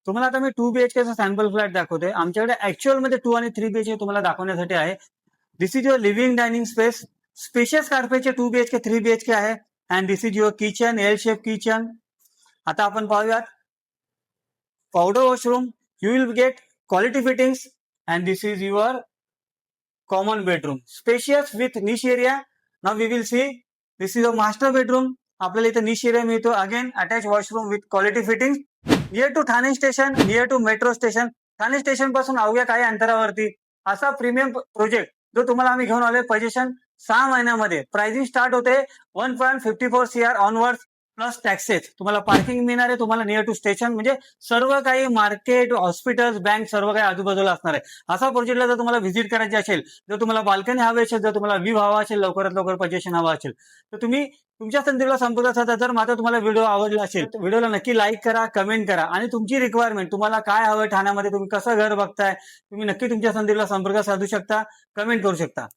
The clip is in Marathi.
तुम्हाला आता मी 2 BHK चा सॅम्पल फ्लॅट दाखवतोय. आमच्याकडे ऍक्च्युअल मध्ये 2 आणि 3 BHK तुम्हाला दाखवण्यासाठी आहे. This is your living dining space. Spacious कारपेटचे 2 BHK 3 BHK आहे. And this is your kitchen, L shape kitchen. आता आपण पाहूयात powder washroom. You will get quality fittings and this is your common bedroom. Spacious with niche area. Now we will see this is a master bedroom. आपल्याला इथे निश एरिया मिळतो. Again attach washroom with quality fitting. Near to Thane station, near to metro station. Thane station पासून अवघ्या काही अंतरावरती असा प्रीमियम प्रोजेक्ट जो तुम्हाला आम्ही घेऊन आलोय. पोझिशन 6 महिन्यामध्ये. प्राइसिंग स्टार्ट होते 1.54 CR ऑनवर्ड प्लस टॅक्सेस. तुम्हाला पार्किंग मिळणार आहे. तुम्हाला नियर टू स्टेशन म्हणजे सर्व काही मार्केट, हॉस्पिटल्स, बँक सर्व काही आजूबाजूला असणार आहे. असा प्रोजेक्टला जर तुम्हाला व्हिजिट करायची असेल, जर तुम्हाला बाल्कनी हवी असेल, जर तुम्हाला व्ह्यू हवा असेल, लवकरात लवकर पोझिशन हवा असेल, तर तुम्ही तुमच्या संदर्भात संपर्क साधा. जर मात्र तुम्हाला व्हिडिओ आवडला असेल तर व्हिडिओला नक्की लाईक करा, कमेंट करा आणि तुमची रिक्वायरमेंट तुम्हाला काय हवं ठाण्यामध्ये, तुम्ही कसं घर बघताय, तुम्ही नक्की तुमच्या संदर्भात संपर्क साधू शकता, कमेंट करू शकता.